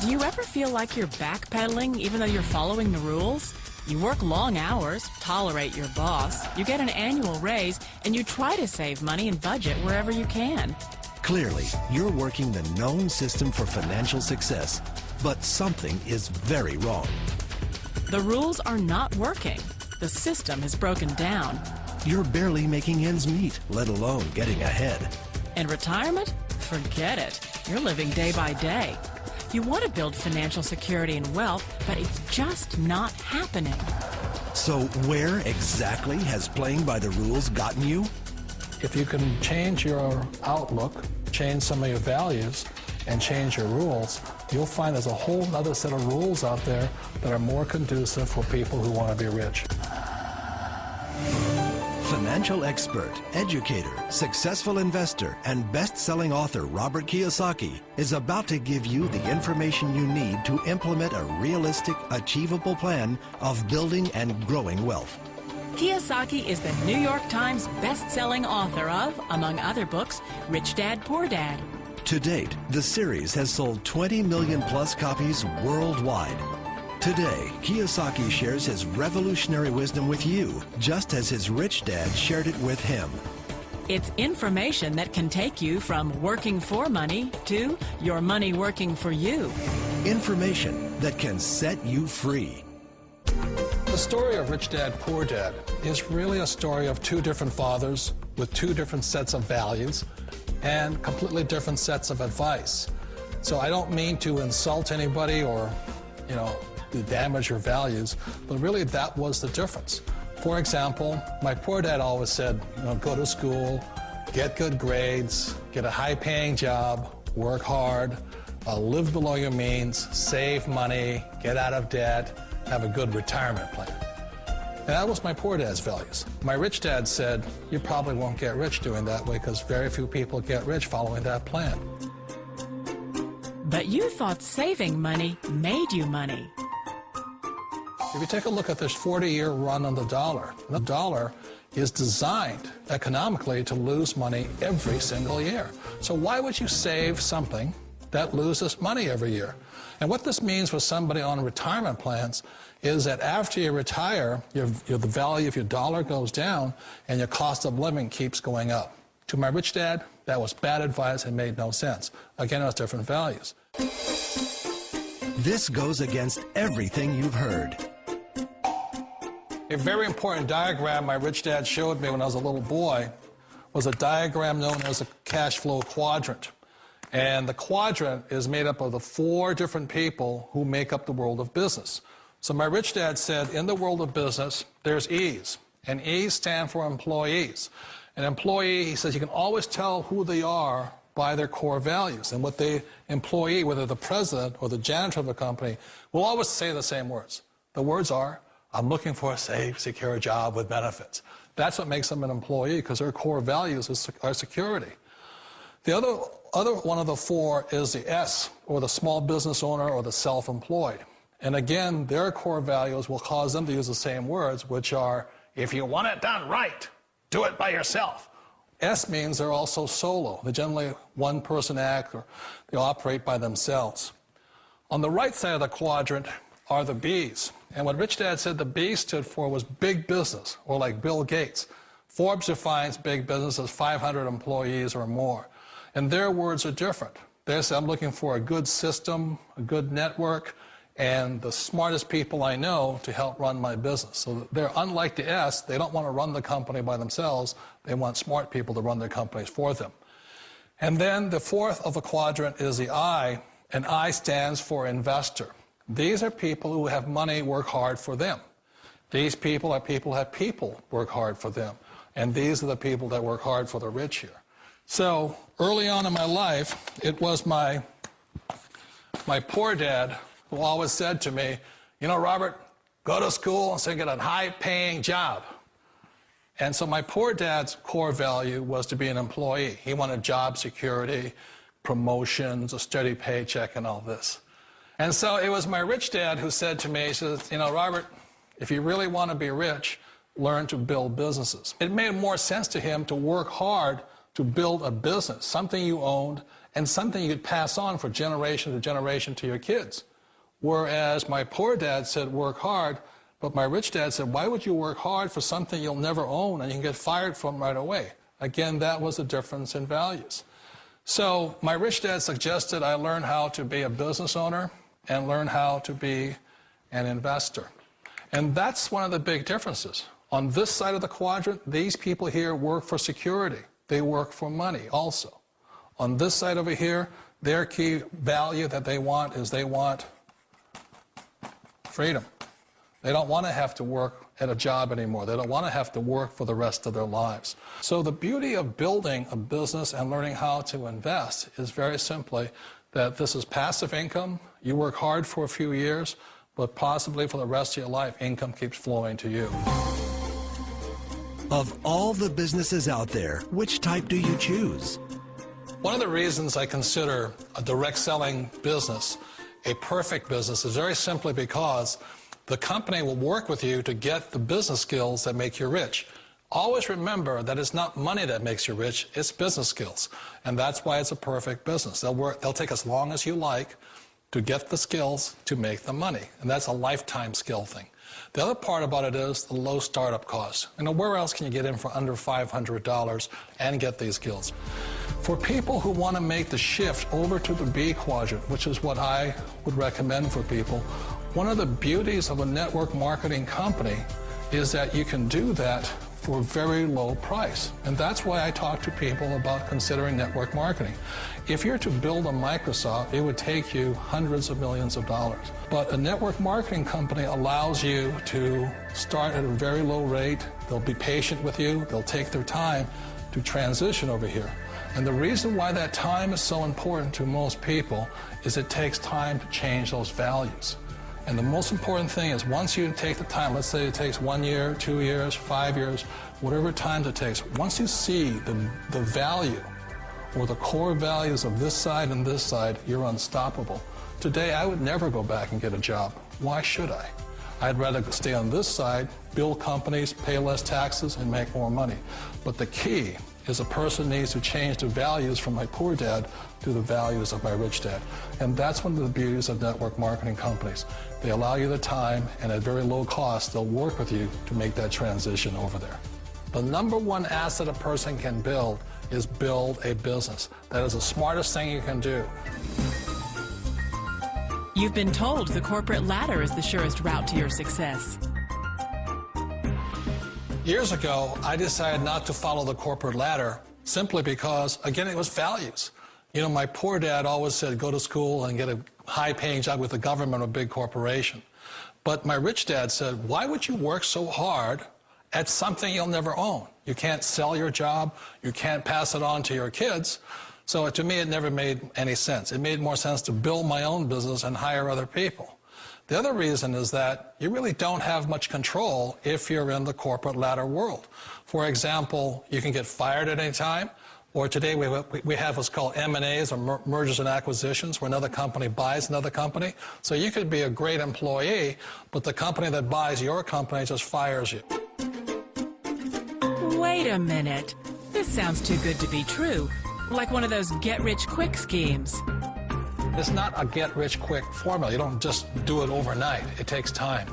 Do you ever feel like you're backpedaling even though you're following the rules? You work long hours, tolerate your boss, you get an annual raise, and you try to save money and budget wherever you can. Clearly, you're working the known system for financial success, but something is very wrong. The rules are not working. The system is broken down. You're barely making ends meet, let alone getting ahead. And retirement? Forget it. You're living day by day. You want to build financial security and wealth, but it's just not happening. So where exactly has playing by the rules gotten you? If you can change your outlook, change some of your values, and change your rules, you'll find there's a whole other set of rules out there that are more conducive for people who want to be rich. Financial expert, educator, successful investor, and best-selling author Robert Kiyosaki is about to give you the information you need to implement a realistic, achievable plan of building and growing wealth. Kiyosaki is the New York Times best-selling author of, among other books, Rich Dad, Poor Dad. To date, the series has sold 20 million plus copies worldwide. Today, Kiyosaki shares his revolutionary wisdom with you, just as his rich dad shared it with him. It's information that can take you from working for money to your money working for you. Information that can set you free. The story of Rich Dad, Poor Dad is really a story of two different fathers with two different sets of values and completely different sets of advice. So I don't mean to insult anybody or, to damage your values, but really that was the difference. For example, my poor dad always said, go to school, get good grades, get a high-paying job, work hard, live below your means, save money, get out of debt, have a good retirement plan. And that was my poor dad's values. My rich dad said, you probably won't get rich doing that way because very few people get rich following that plan. But you thought saving money made you money. If you take a look at this 40-year run on the dollar is designed economically to lose money every single year. So why would you save something that loses money every year? And what this means for somebody on retirement plans is that after you retire, the value of your dollar goes down and your cost of living keeps going up. To my rich dad, that was bad advice and made no sense. Again, it was different values. This goes against everything you've heard. A very important diagram my rich dad showed me when I was a little boy was a diagram known as a cash flow quadrant. And the quadrant is made up of the 4 different people who make up the world of business. So my rich dad said, in the world of business, there's E's, and E's stand for employees. An employee, he says, you can always tell who they are by their core values. And what the employee, whether the president or the janitor of a company, will always say the same words. The words are, I'm looking for a safe, secure job with benefits. That's what makes them an employee, because their core values are security. The other one of the 4 is the S, or the small business owner or the self-employed. And again, their core values will cause them to use the same words, which are, if you want it done right, do it by yourself. S means they're also solo. They're generally one-person act, or they operate by themselves. On the right side of the quadrant are the B's. And what Rich Dad said the B stood for was big business, or like Bill Gates. Forbes defines big business as 500 employees or more. And their words are different. They say, I'm looking for a good system, a good network, and the smartest people I know to help run my business. So they're unlike the S. They don't want to run the company by themselves. They want smart people to run their companies for them. And then the 4th of the quadrant is the I, and I stands for investor. These are people who have money work hard for them. These people are people who have people work hard for them. And these are the people that work hard for the rich here. So early on in my life, it was my poor dad who always said to me, Robert, go to school and so get a high-paying job. And so my poor dad's core value was to be an employee. He wanted job security, promotions, a steady paycheck, and all this. And so it was my rich dad who said to me, he says, Robert, if you really want to be rich, learn to build businesses. It made more sense to him to work hard to build a business, something you owned and something you could pass on for generation to generation to your kids. Whereas my poor dad said, work hard, but my rich dad said, why would you work hard for something you'll never own and you can get fired from right away? Again, that was a difference in values. So my rich dad suggested I learn how to be a business owner and learn how to be an investor. And that's one of the big differences. On this side of the quadrant, these people here work for security. They work for money also. On this side over here, their key value that they want is they want freedom. They don't want to have to work at a job anymore. They don't want to have to work for the rest of their lives. So the beauty of building a business and learning how to invest is very simply that this is passive income. You work hard for a few years, but possibly for the rest of your life, income keeps flowing to you. Of all the businesses out there, which type do you choose? One of the reasons I consider a direct selling business a perfect business is very simply because the company will work with you to get the business skills that make you rich. Always remember that it's not money that makes you rich, it's business skills. And that's why it's a perfect business. They'll take as long as you like to get the skills to make the money. And that's a lifetime skill thing. The other part about it is the low startup cost. Where else can you get in for under $500 and get these skills? For people who want to make the shift over to the B quadrant, which is what I would recommend for people, one of the beauties of a network marketing company is that you can do that for a very low price. And that's why I talk to people about considering network marketing. If you're to build a Microsoft, it would take you hundreds of millions of dollars. But a network marketing company allows you to start at a very low rate. They'll be patient with you. They'll take their time to transition over here. And the reason why that time is so important to most people is it takes time to change those values. And the most important thing is once you take the time, let's say it takes 1 year, 2 years, 5 years, whatever time it takes, once you see the value or the core values of this side and this side, you're unstoppable. Today, I would never go back and get a job. Why should I? I'd rather stay on this side, build companies, pay less taxes, and make more money. But the key is a person needs to change the values from my poor dad to the values of my rich dad. And that's one of the beauties of network marketing companies. They allow you the time, and at very low cost, they'll work with you to make that transition over there. The number one asset a person can build is build a business. That is the smartest thing you can do. You've been told the corporate ladder is the surest route to your success. Years ago, I decided not to follow the corporate ladder simply because, again, it was values. You know, my poor dad always said, go to school and get a high-paying job with the government or a big corporation. But my rich dad said, why would you work so hard at something you'll never own? You can't sell your job. You can't pass it on to your kids. So to me, it never made any sense. It made more sense to build my own business and hire other people. The other reason is that you really don't have much control if you're in the corporate ladder world. For example, you can get fired at any time, or today we have what's called M&As, or mergers and acquisitions, where another company buys another company. So you could be a great employee, but the company that buys your company just fires you. Wait a minute. This sounds too good to be true. Like one of those get-rich-quick schemes. It's not a get-rich-quick formula. You don't just do it overnight. It takes time.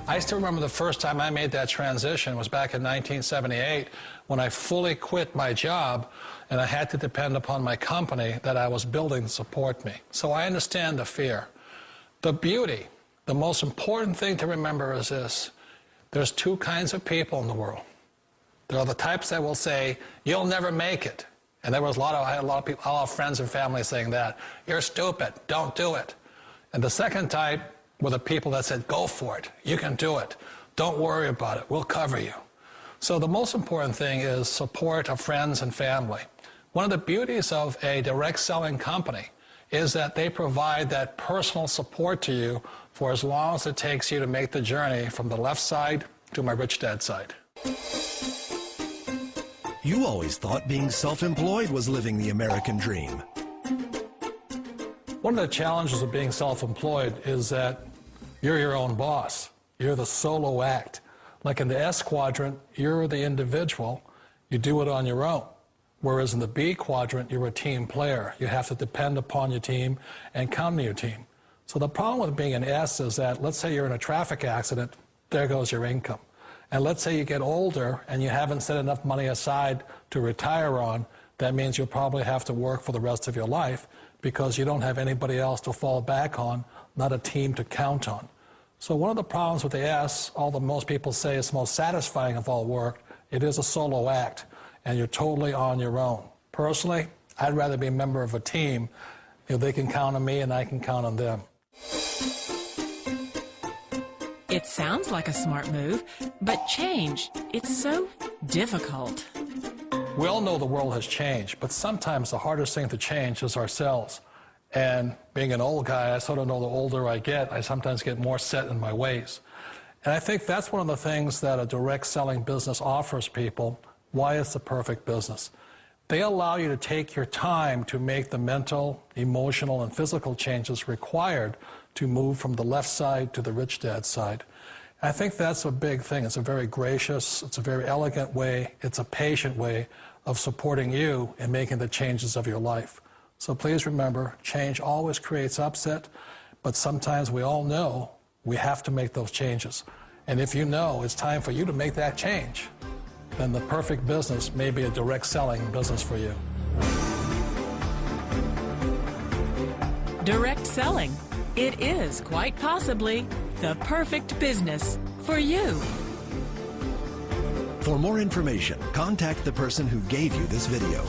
I still remember the first time I made that transition was back in 1978 when I fully quit my job and I had to depend upon my company that I was building to support me. So I understand the fear. The beauty, the most important thing to remember is this. There's two kinds of people in the world. There are the types that will say, you'll never make it. And there was I had a lot of people, a lot of friends and family saying that. You're stupid, don't do it. And the second type were the people that said, go for it, you can do it. Don't worry about it, we'll cover you. So the most important thing is support of friends and family. One of the beauties of a direct selling company is that they provide that personal support to you for as long as it takes you to make the journey from the left side to my rich dad side. You always thought being self-employed was living the American dream. One of the challenges of being self-employed is that you're your own boss. You're the solo act. Like in the S quadrant, you're the individual. You do it on your own. Whereas in the B quadrant, you're a team player. You have to depend upon your team and count on your team. So the problem with being an S is that, let's say you're in a traffic accident, there goes your income. And let's say you get older and you haven't set enough money aside to retire on, that means you'll probably have to work for the rest of your life because you don't have anybody else to fall back on, not a team to count on. So one of the problems with the S, although most people say it's the most satisfying of all work, it is a solo act, and you're totally on your own. Personally, I'd rather be a member of a team. They can count on me and I can count on them. It sounds like a smart move, but change, it's so difficult. We all know the world has changed, but sometimes the hardest thing to change is ourselves. And being an old guy, I sort of know the older I get, I sometimes get more set in my ways. And I think that's one of the things that a direct selling business offers people, why it's the perfect business. They allow you to take your time to make the mental, emotional, and physical changes required to move from the left side to the rich dad side. I think that's a big thing. It's a very gracious, it's a very elegant way, it's a patient way of supporting you in making the changes of your life. So please remember, change always creates upset, but sometimes we all know we have to make those changes. And if you know it's time for you to make that change, then the perfect business may be a direct selling business for you. Direct selling. It is quite possibly the perfect business for you. For more information, contact the person who gave you this video.